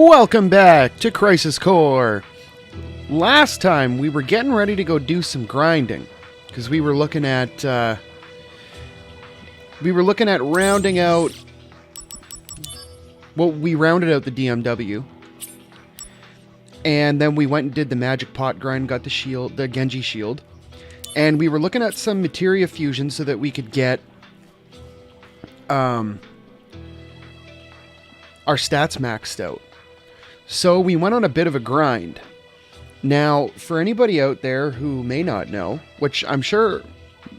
Welcome back to Crisis Core. Last time we were getting ready to go do some grinding because we were looking at rounding out. Well, we rounded out the DMW, and then we went and did the magic pot grind, got the shield, the Genji shield, and we were looking at some materia fusion so that we could get our stats maxed out. So we went on a bit of a grind. Now, for anybody out there who may not know, which I'm sure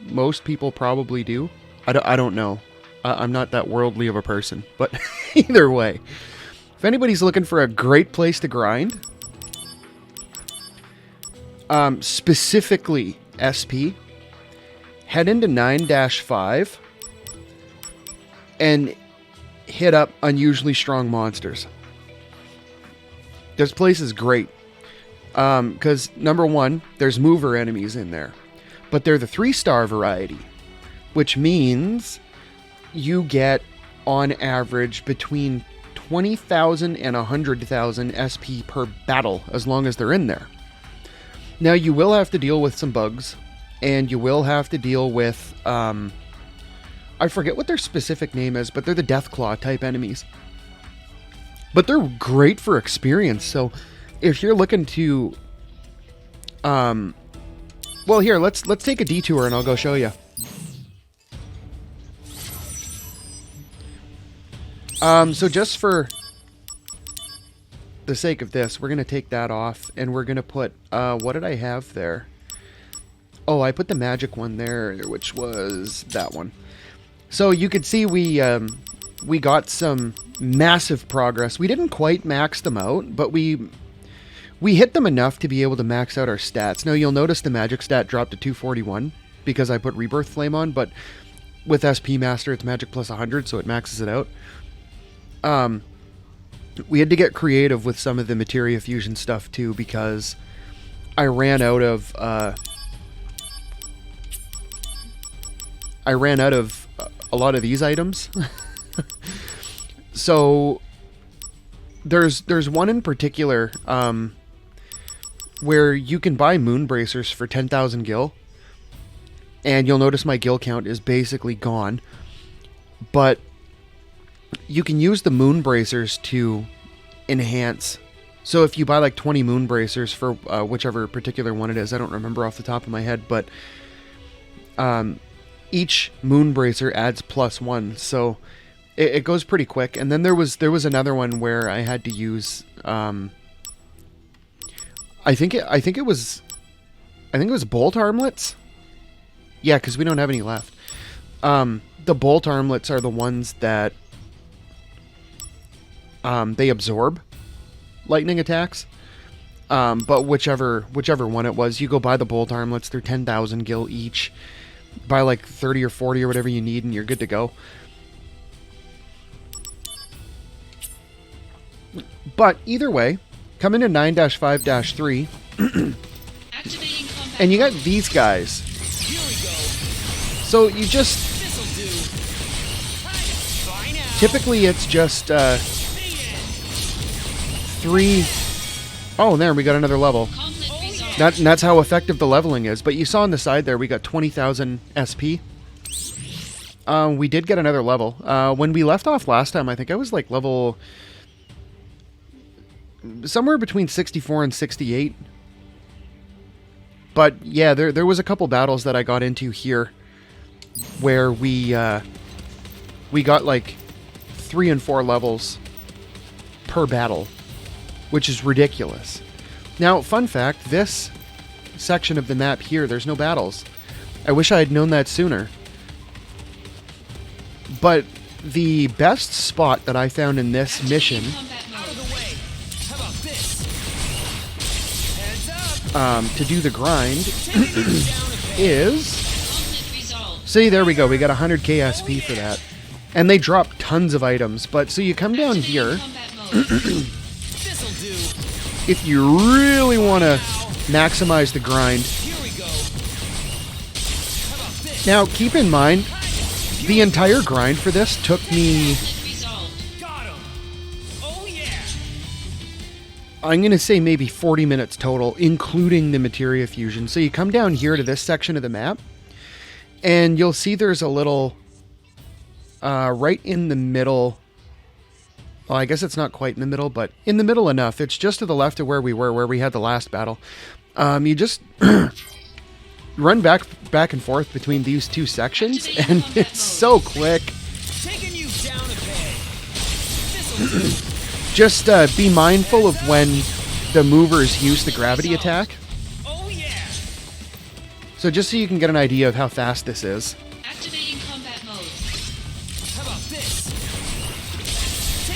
most people probably do, I don't know. I'm not that worldly of a person, but either way, if anybody's looking for a great place to grind, specifically SP, head into 9-5 and hit up unusually strong monsters. This place is great because, number one, there's mover enemies in there, but they're the 3-star variety, which means you get, on average, between 20,000 and 100,000 SP per battle, as long as they're in there. Now, you will have to deal with some bugs, and you will have to deal with, I forget what their specific name is, but they're the Deathclaw type enemies. But they're great for experience, so if you're looking to, well, here, let's take a detour and I'll go show you. So just for the sake of this, we're going to take that off, and we're going to put, what did I have there? Oh, I put the magic one there, which was that one. So you could see we got some massive progress. We didn't quite max them out, but we hit them enough to be able to max out our stats. Now, you'll notice the magic stat dropped to 241 because I put Rebirth Flame on, but with SP Master, it's magic plus 100, so it maxes it out. We had to get creative with some of the materia fusion stuff too, because I ran out of a lot of these items. So there's one in particular where you can buy moon bracers for 10,000 gil, and you'll notice my gil count is basically gone, but you can use the moon bracers to enhance. So if you buy like 20 moon bracers for whichever particular one it is, I don't remember off the top of my head, but each moon bracer adds +1, so it goes pretty quick. And then there was another one where I had to use I think it was bolt armlets. Yeah, because we don't have any left. The bolt armlets are the ones that they absorb lightning attacks. But whichever one it was, you go buy the bolt armlets. They're 10,000 gil each. Buy like 30 or 40 or whatever you need, and you're good to go. But either way, come into 9-5-3, and you got these guys. So you just... Typically it's just 3... Oh, there, we got another level. And that's how effective the leveling is. But you saw on the side there, we got 20,000 SP. We did get another level. When we left off last time, I think I was like level... somewhere between 64 and 68. But yeah, there was a couple battles that I got into here where we got like 3 and 4 levels per battle, which is ridiculous. Now, fun fact, this section of the map here, there's no battles. I wish I had known that sooner. But the best spot that I found in this mission to do the grind is... See, there we go. We got 100k SP for that. And they drop tons of items. But so you come down here. If you really want to maximize the grind. Now, keep in mind, the entire grind for this took me I'm going to say maybe 40 minutes total, including the materia fusion. So you come down here to this section of the map, and you'll see there's a little, right in the middle. Well, I guess it's not quite in the middle, but in the middle enough. It's just to the left of where we were, where we had the last battle. You just run back and forth between these two sections, and it's so quick. Taking you down a peg. Just be mindful of when the movers use the gravity attack. Oh yeah. So just so you can get an idea of how fast this is. Activating combat mode. How about this?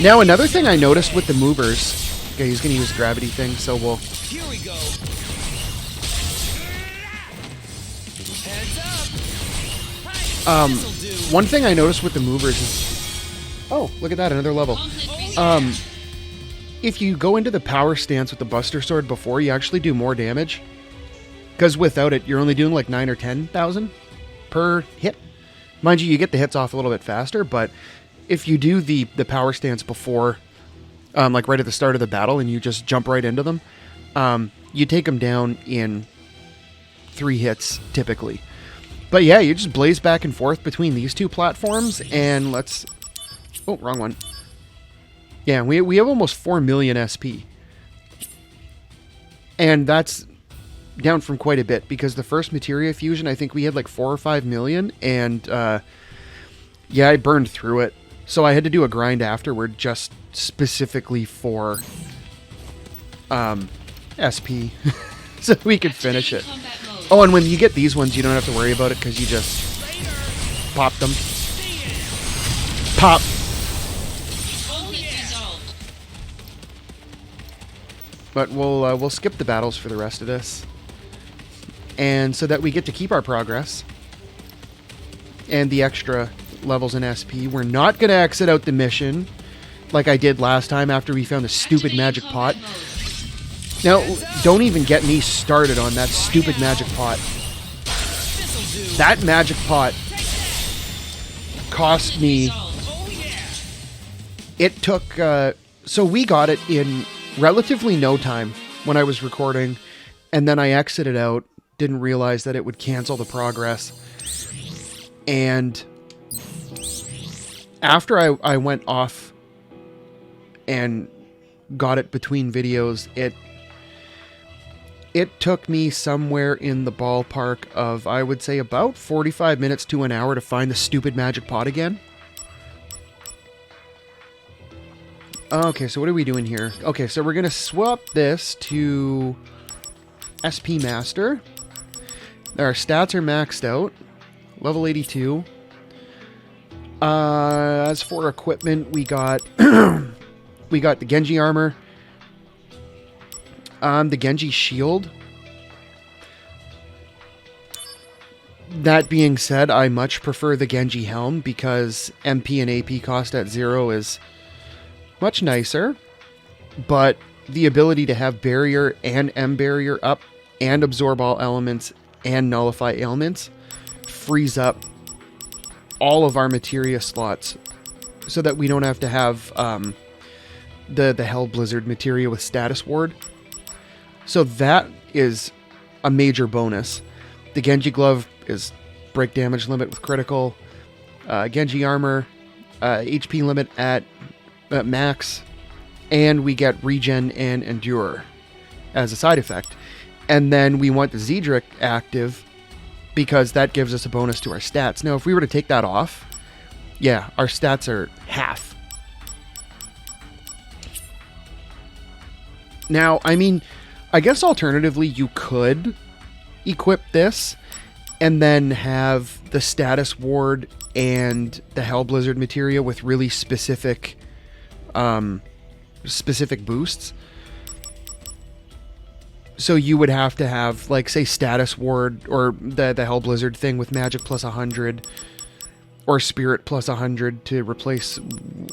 Now, another thing I noticed with the movers... Okay, he's going to use the gravity thing, so we'll... Here we go. Heads up. This'll do. One thing I noticed with the movers is... Oh, look at that, another level. If you go into the power stance with the Buster Sword before, you actually do more damage. Because without it, you're only doing like 9 or 10,000 per hit. Mind you, you get the hits off a little bit faster, but if you do the power stance before, like right at the start of the battle, and you just jump right into them, you take them down in 3 hits, typically. But yeah, you just blaze back and forth between these two platforms, and let's... Oh, wrong one. Yeah, we have almost 4 million SP. And that's down from quite a bit, because the first materia fusion, I think we had like 4 or 5 million, and yeah, I burned through it. So I had to do a grind afterward just specifically for SP, so we could finish it. Oh, and when you get these ones, you don't have to worry about it, because you just pop them. Pop! But we'll skip the battles for the rest of this, and so that we get to keep our progress and the extra levels in SP. We're not going to exit out the mission like I did last time after we found the stupid magic pot. Now, don't even get me started on that stupid magic pot. That magic pot cost me... It took... so we got it in relatively no time when I was recording, and then I exited out, didn't realize that it would cancel the progress. And after I went off and got it between videos, it took me somewhere in the ballpark of, I would say, about 45 minutes to an hour to find the stupid magic pot again. Okay, so what are we doing here? Okay, so we're going to swap this to SP Master. Our stats are maxed out. Level 82. As for equipment, we got we got the Genji armor, the Genji shield. That being said, I much prefer the Genji helm because MP and AP cost at 0 is much nicer, but the ability to have barrier and M barrier up and absorb all elements and nullify ailments frees up all of our materia slots so that we don't have to have the Hell Blizzard materia with status ward. So that is a major bonus. The Genji glove is break damage limit with critical. Genji armor, HP limit at max, and we get regen and endure as a side effect. And then we want the Zedric active because that gives us a bonus to our stats. Now, if we were to take that off, yeah, our stats are half. Now, I mean, I guess alternatively you could equip this and then have the status ward and the Hell Blizzard materia with really specific boosts. So you would have to have, like, say, status ward or the Hell Blizzard thing with magic plus 100 or spirit plus 100 to replace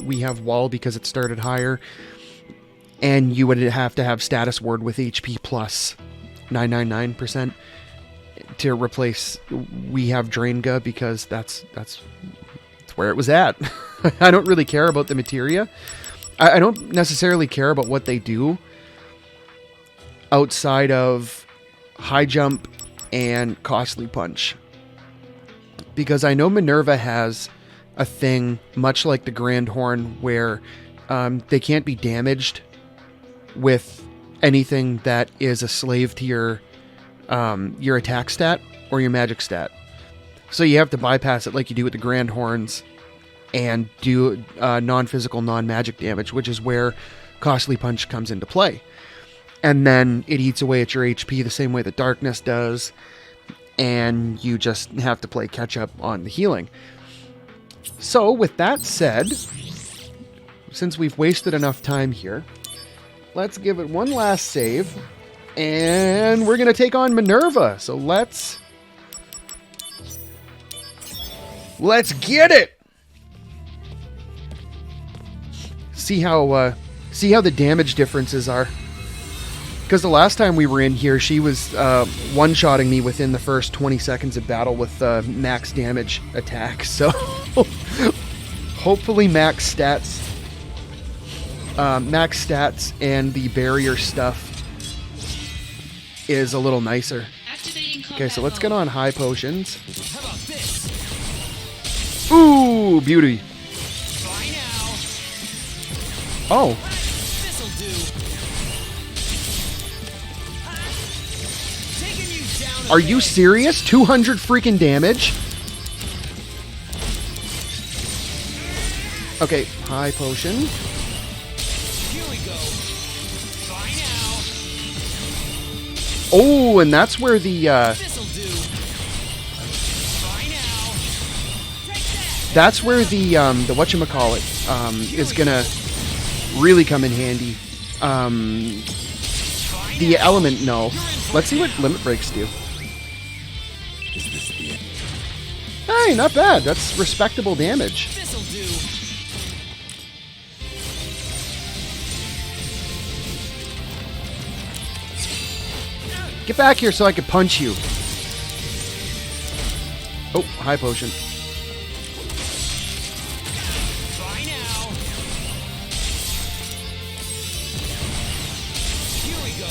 we have wall because it started higher. And you would have to have status ward with HP plus 999% to replace we have Drainga because that's where it was at. I don't really care about the materia. I don't necessarily care about what they do. outside of high jump and costly punch. Because I know Minerva has a thing, much like the Grand Horn, where they can't be damaged with anything that is a slave to your attack stat or your magic stat. So you have to bypass it like you do with the Grand Horns and do non-physical, non-magic damage, which is where Costly Punch comes into play. And then it eats away at your HP the same way that Darkness does, and you just have to play catch-up on the healing. So, with that said, since we've wasted enough time here, let's give it one last save, and we're going to take on Minerva. So let's get it! See how the damage differences are. Because the last time we were in here, she was one-shotting me within the first 20 seconds of battle with max damage attacks. So hopefully max stats and the barrier stuff is a little nicer. Okay, so let's get on high potions. How about this? Ooh, beauty. Fly now. Oh, This'll do. Taking you down. are you serious? 200 freaking damage? Okay, high potion. Here we go. Fly now. Oh, and that's where the This'll do. Fly now. Take that. that's where the whatchamacallit is gonna really come in handy. The element, no. Let's see what limit breaks do. Hey, not bad. That's respectable damage. This'll do. Get back here so I can punch you. Oh, high potion. Fly now. Here we go.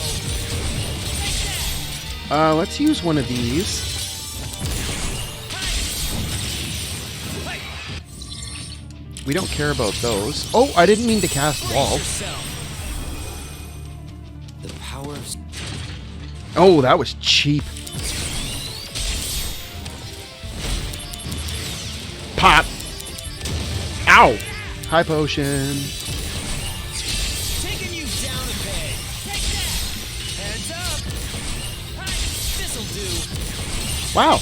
Take that. Let's use one of these. We don't care about those. Oh, I didn't mean to cast wall. Yourself. The power of Oh, that was cheap. Pop. Ow. High potion. taking you down a peg. Take that. Heads up. Hi. This'll do. Wow.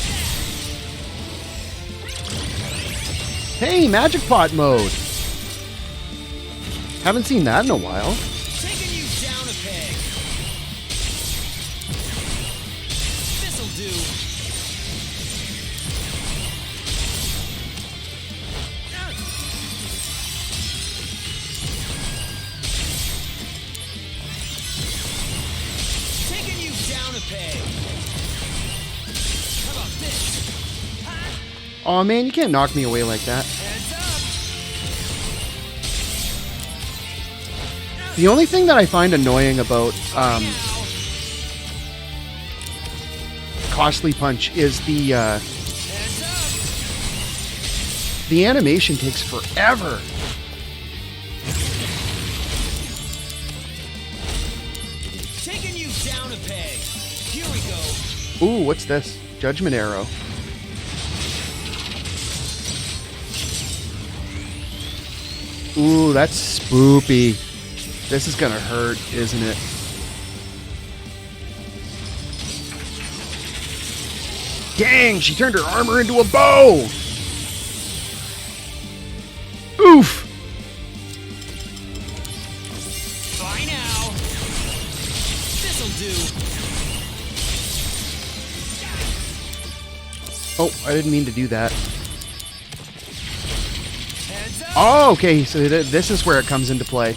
Hey, magic pot mode. Haven't seen that in a while. Taking you down a peg. This'll do. Taking you down a peg. How about this? Aw, man, you can't knock me away like that. Heads up. The only thing that I find annoying about Now. Costly Punch is Heads up. the animation takes forever. Taking you down a peg. Here we go. Ooh, what's this? Judgment Arrow. Ooh, that's spoopy. This is gonna hurt, isn't it? Dang, she turned her armor into a bow! Oof! Fly now. This'll do. Oh, I didn't mean to do that. Heads up. Oh, okay, so this is where it comes into play.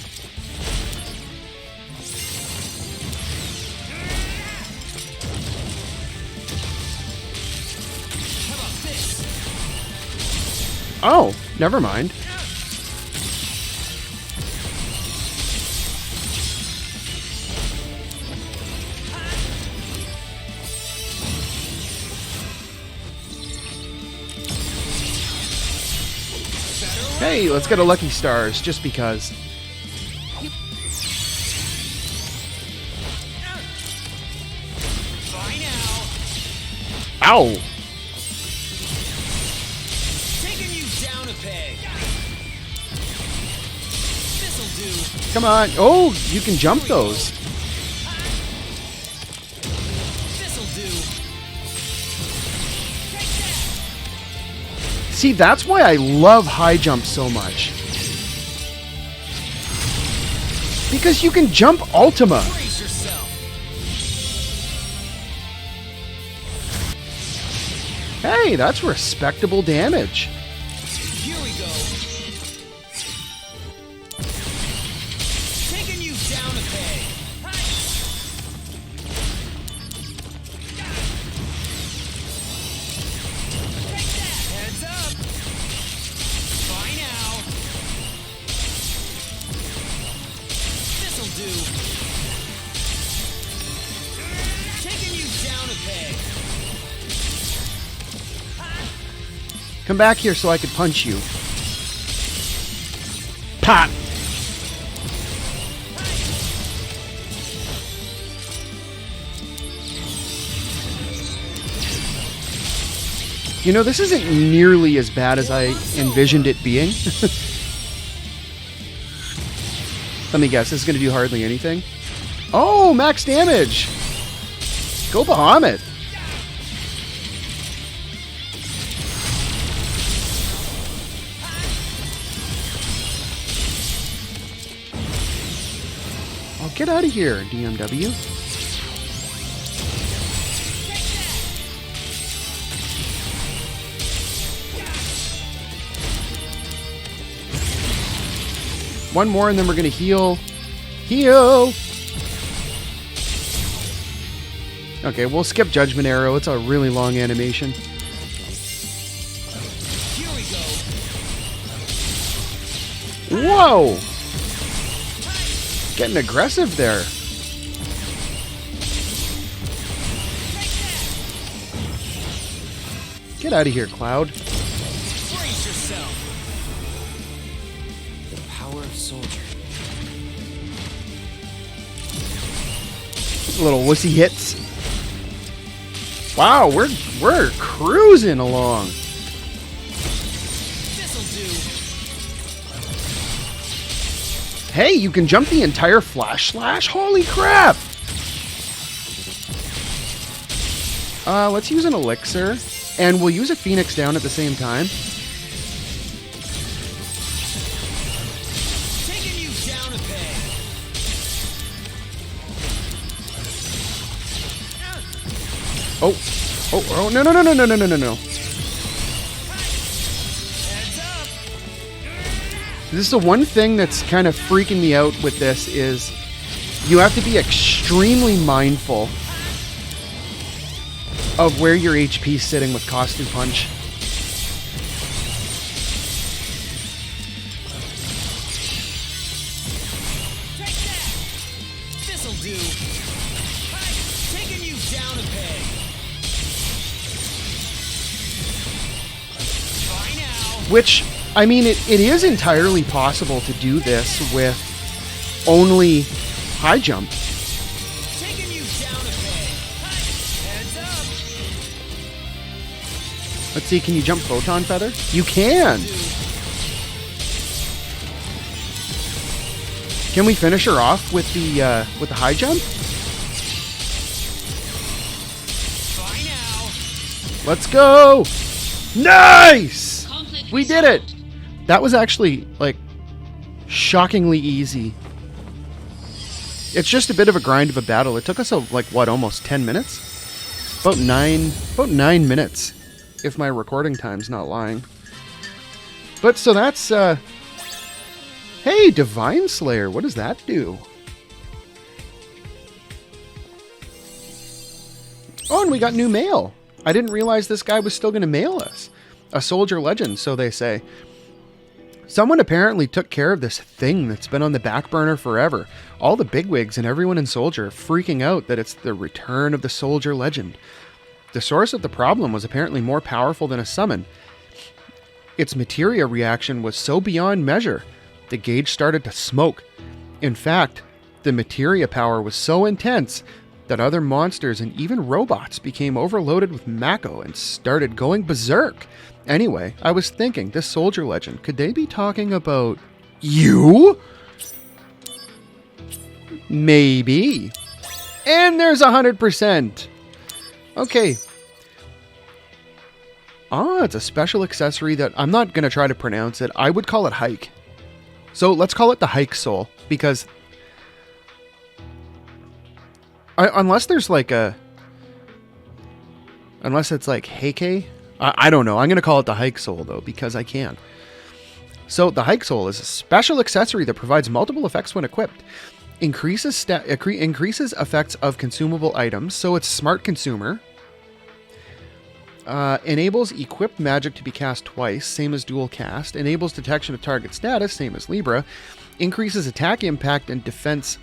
How about this? Oh, never mind. Hey, let's get a Lucky Stars, just because. Bye now. Ow! Taking you down a peg. This'll do. Come on. Oh, you can jump those. This'll do. Take that. See, that's why I love high jump so much. Because you can jump Ultima. Brace yourself. Hey, that's respectable damage. Here we go. Taking you down a peg. Heads up. Bye now. This'll do. Taking you down a peg. Come back here so I could punch you. Pop! You know, this isn't nearly as bad as I envisioned it being. Let me guess, this is going to do hardly anything. Oh, max damage! Go Bahamut! Oh, get out of here, DMW. One more and then we're going to heal. Heal! Okay, we'll skip Judgment Arrow. It's a really long animation. Here we go. Whoa! Getting aggressive there. Get out of here, Cloud. Brace yourself. The power of soldier. Little wussy hits. Wow, we're cruising along. This'll do. Hey, you can jump the entire Flash Slash? Holy crap! Let's use an Elixir. And we'll use a Phoenix Down at the same time. Taking you down a peg. Oh, no. Heads up. This is the one thing that's kind of freaking me out with this is you have to be extremely mindful of where your HP's sitting with Costly Punch. Take that. This'll do. Taking you down a peg. Bye now. Which, I mean, it is entirely possible to do this with only high jump. Taking you down a peg. Heads up. Let's see, can you jump Photon Feather? You can! Can we finish her off with the high jump? Bye now. Let's go! Nice! Conflict We did it! That was actually, like, shockingly easy. It's just a bit of a grind of a battle. It took us, almost 10 minutes? About 9 minutes, if my recording time's not lying. But, so that's, Hey, Divine Slayer, what does that do? Oh, and we got new mail. I didn't realize this guy was still going to mail us. A soldier legend, so they say. Someone apparently took care of this thing that's been on the back burner forever. All the bigwigs and everyone in Soldier are freaking out that it's the return of the soldier legend. The source of the problem was apparently more powerful than a summon. Its materia reaction was so beyond measure, the gauge started to smoke. In fact, the materia power was so intense that other monsters and even robots became overloaded with Mako and started going berserk. Anyway, I was thinking, this soldier legend, could they be talking about you? Maybe. And there's 100%. Okay. Ah, it's a special accessory that I'm not going to try to pronounce it. I would call it Hike. So let's call it the Hike Soul, because unless there's like a... Unless it's like Heike? I don't know. I'm going to call it the Hike Soul, though, because I can. So the Hike Soul is a special accessory that provides multiple effects when equipped. Increases effects of consumable items, so it's smart consumer. Enables equipped magic to be cast twice, same as dual cast. Enables detection of target status, same as Libra. Increases attack impact and defense.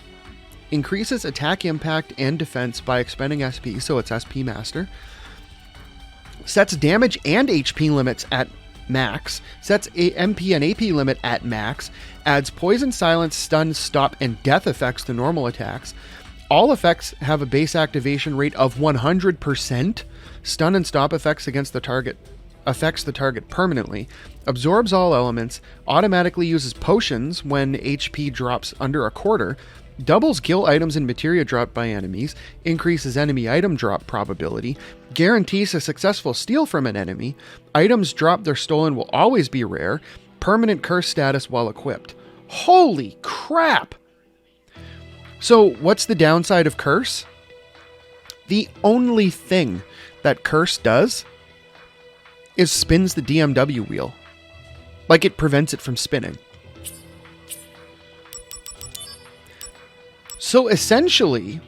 Increases attack impact and defense by expending SP, so it's SP Master. Sets damage and HP limits at max. Sets MP and AP limit at max. Adds poison, silence, stun, stop, and death effects to normal attacks. All effects have a base activation rate of 100%. Stun and stop effects against the target affects the target permanently. Absorbs all elements. Automatically uses potions when HP drops under a quarter. Doubles kill items and materia dropped by enemies. Increases enemy item drop probability. Guarantees a successful steal from an enemy. Items dropped or stolen will always be rare. Permanent curse status while equipped. Holy crap! So, what's the downside of curse? The only thing that curse does is spins the DMW wheel. Like, it prevents it from spinning. So essentially,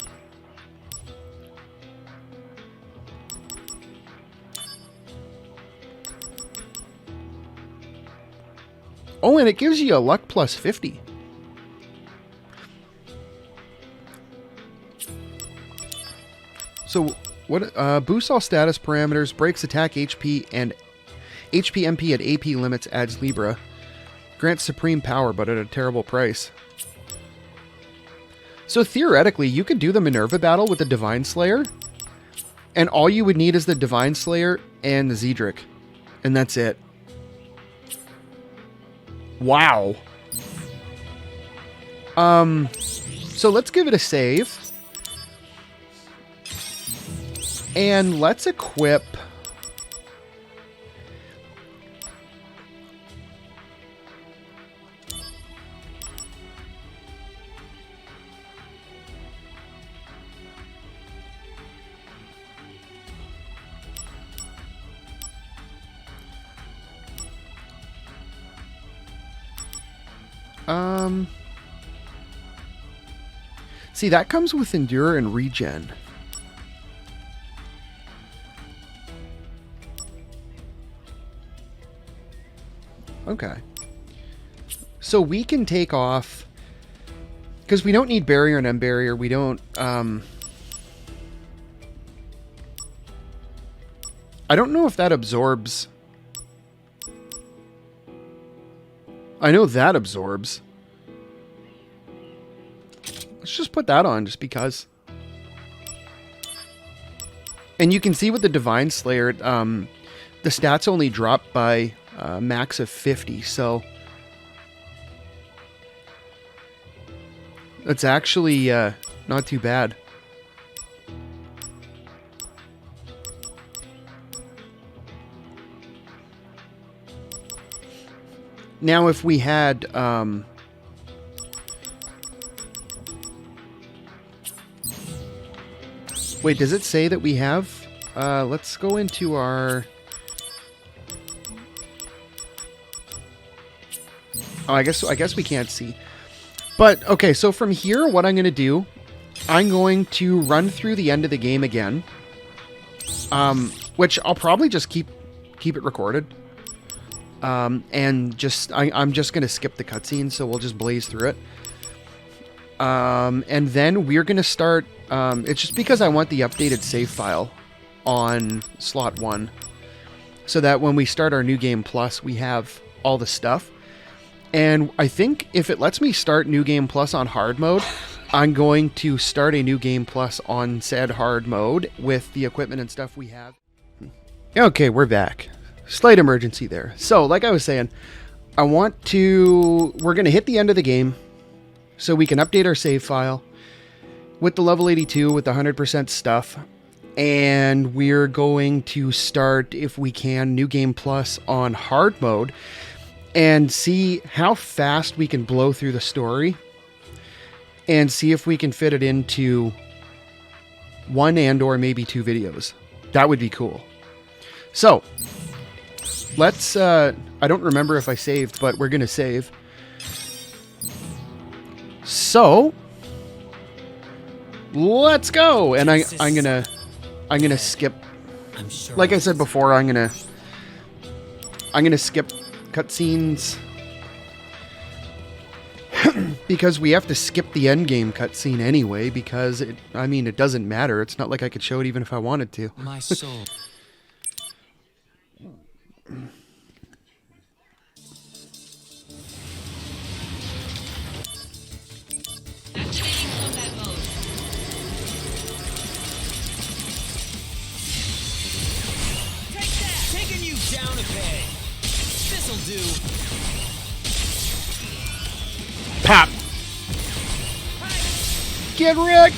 oh, and it gives you a luck plus 50. So what boosts all status parameters, breaks attack HP and HP, MP, and AP limits, adds Libra. Grants supreme power, but at a terrible price. So theoretically, you could do the Minerva battle with the Divine Slayer, and all you would need is the Divine Slayer and the Zedric, and that's it. Wow. So let's give it a save. And let's equip... See, that comes with Endure and Regen. Okay. So we can take off... Because we don't need Barrier and Unbarrier. We don't... I don't know if that absorbs... I know that absorbs. Let's just put that on, just because. And you can see with the Divine Slayer, the stats only drop by max of 50, so... That's actually not too bad. Now, if we had... Wait, does it say that we have... let's go into our... Oh, I guess we can't see. But, okay, so from here, what I'm going to do... I'm going to run through the end of the game again. Which I'll probably just keep it recorded. And just... I'm just going to skip the cutscene, so we'll just blaze through it. And then we're going to start... it's just because I want the updated save file on slot 1. so that when we start our New Game Plus, we have all the stuff. And I think if it lets me start New Game Plus on hard mode, I'm going to start a New Game Plus on said hard mode with the equipment and stuff we have. Okay, we're back. Slight emergency there. So, like I was saying, we're going to hit the end of the game so we can update our save file with the level 82 with the 100% stuff. And we're going to start, if we can, New Game Plus on hard mode and see how fast we can blow through the story and see if we can fit it into 1 and or maybe 2 videos. That would be cool. So, let's, I don't remember if I saved, but we're going to save. So, let's go. And I'm going to skip, like I said before, I'm going to skip cutscenes because we have to skip the end game cutscene anyway, because it doesn't matter. It's not like I could show it even if I wanted to. My soul. Activating combat mode. Take that! Taking you down a peg. This'll do. Pop! Get wrecked!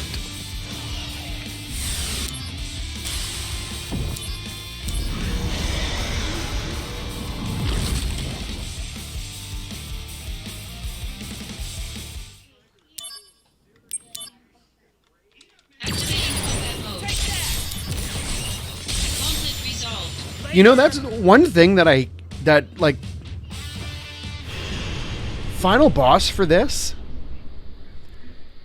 Activating combat mode. Conflict resolved. You know, that's one thing that final boss for this,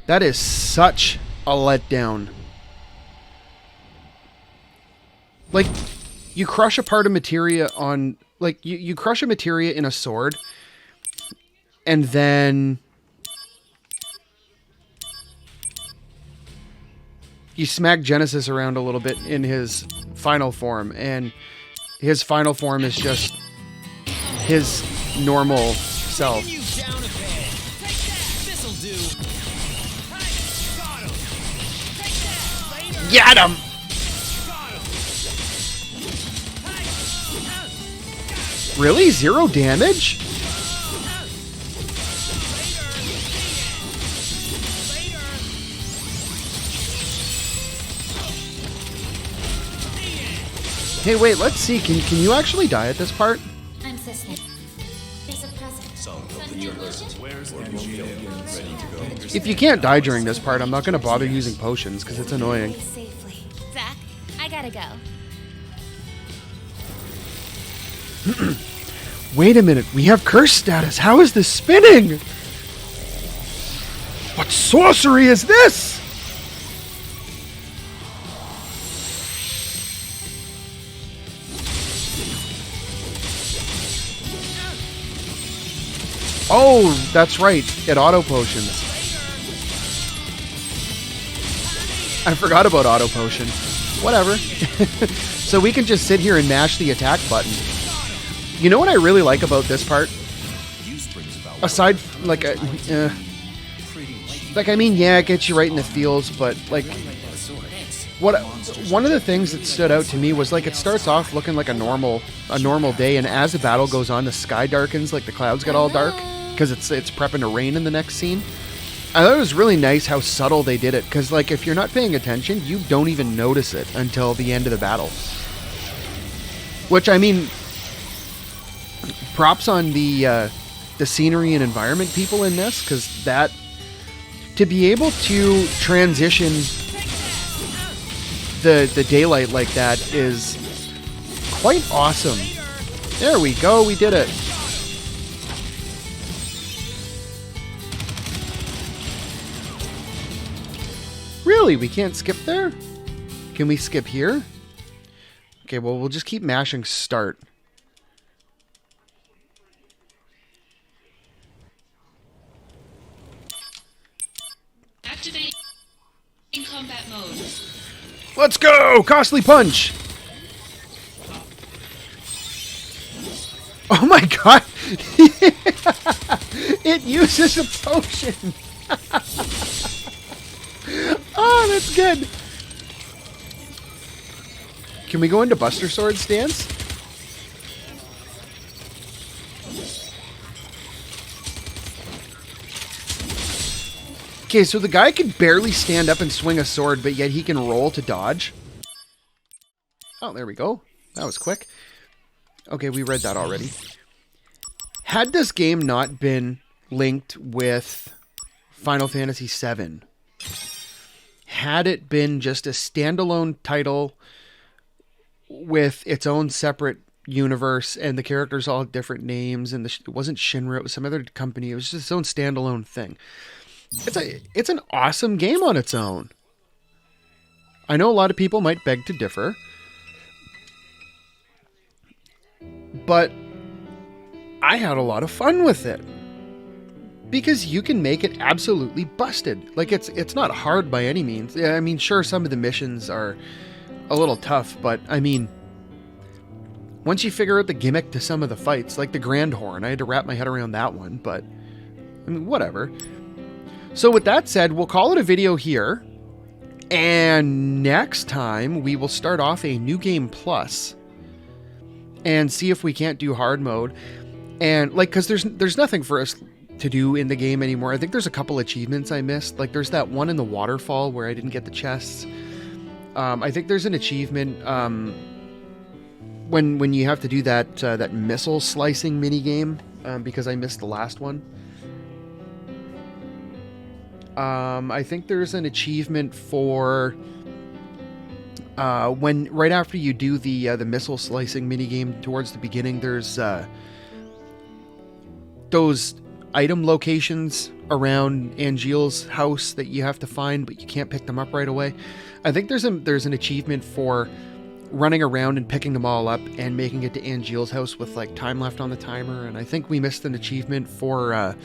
that is such a letdown. Like, you crush a part of materia on, like, you crush a materia in a sword, and then you smack Genesis around a little bit in his final form, and his final form is just his normal self. Taking you down a peg. Take that! This'll do. Hey, got him. Take that! Later. Get him! Got him. Really? 0 damage? Hey, wait, let's see. Can you actually die at this part? I'm Cicely. It's a present. Send your lotion? If you can't die during this part, I'm not going to bother using potions because it's annoying. Safely. Zach, I gotta go. Wait a minute, we have curse status. How is this spinning? What sorcery is this? Oh, that's right. It auto potions. I forgot about auto potion. Whatever. So we can just sit here and mash the attack button. You know what I really like about this part? Aside, like, yeah, it gets you right in the feels, but like, one of the things that stood out to me was like it starts off looking like a normal day, and as the battle goes on, the sky darkens, like the clouds get all dark because it's prepping to rain in the next scene. I thought it was really nice how subtle they did it, because like if you're not paying attention, you don't even notice it until the end of the battle. Which, I mean, props on the scenery and environment people in this, because that, to be able to transition the daylight like that is quite awesome. There we go, we did it. Really? We can't skip there? Can we skip here? Okay, well, we'll just keep mashing start. Activating combat mode. Let's go! Costly punch! Oh my god! It uses a potion! Oh, that's good! Can we go into Buster Sword stance? Okay, so the guy can barely stand up and swing a sword, but yet he can roll to dodge. Oh, there we go. That was quick. Okay, we read that already. Had this game not been linked with Final Fantasy VII, had it been just a standalone title with its own separate universe and the characters all had different names, and it wasn't Shinra, it was some other company, it was just its own standalone thing. It's an awesome game on its own. I know a lot of people might beg to differ, but I had a lot of fun with it because you can make it absolutely busted. Like it's not hard by any means. I mean, sure, some of the missions are a little tough, but I mean, once you figure out the gimmick to some of the fights, like the Grand Horn, I had to wrap my head around that one, but I mean, whatever. So with that said, we'll call it a video here, and next time we will start off a New Game Plus and see if we can't do hard mode. And like, because there's nothing for us to do in the game anymore. I think there's a couple achievements I missed. Like there's that one in the waterfall where I didn't get the chests. I think there's an achievement when you have to do that missile slicing mini game because I missed the last one. I think there's an achievement for when right after you do the missile slicing mini game towards the beginning. There's those item locations around Angeal's house that you have to find, but you can't pick them up right away. I think there's an achievement for running around and picking them all up and making it to Angeal's house with like time left on the timer. And I think we missed an achievement for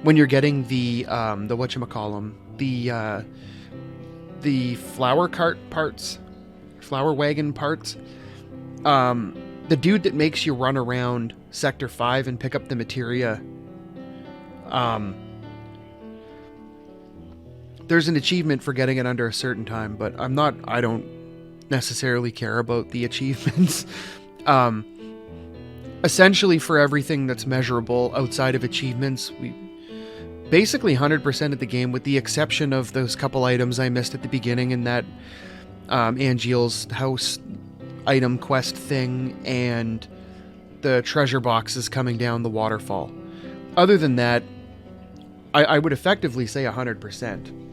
when you're getting the whatchamacallem, the flower cart parts, flower wagon parts. The dude that makes you run around Sector 5 and pick up the materia. There's an achievement for getting it under a certain time, but I don't necessarily care about the achievements. Essentially for everything that's measurable outside of achievements, we basically 100% of the game, with the exception of those couple items I missed at the beginning in that Angeal's house item quest thing and the treasure boxes coming down the waterfall. Other than that, I would effectively say 100%.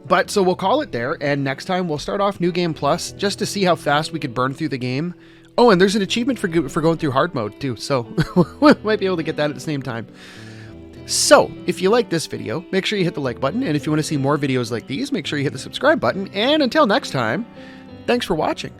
But so we'll call it there, and next time we'll start off New Game Plus just to see how fast we could burn through the game. Oh, and there's an achievement for going through hard mode too, so we might be able to get that at the same time. So, if you like this video, make sure you hit the like button, and if you want to see more videos like these, make sure you hit the subscribe button, and until next time, thanks for watching.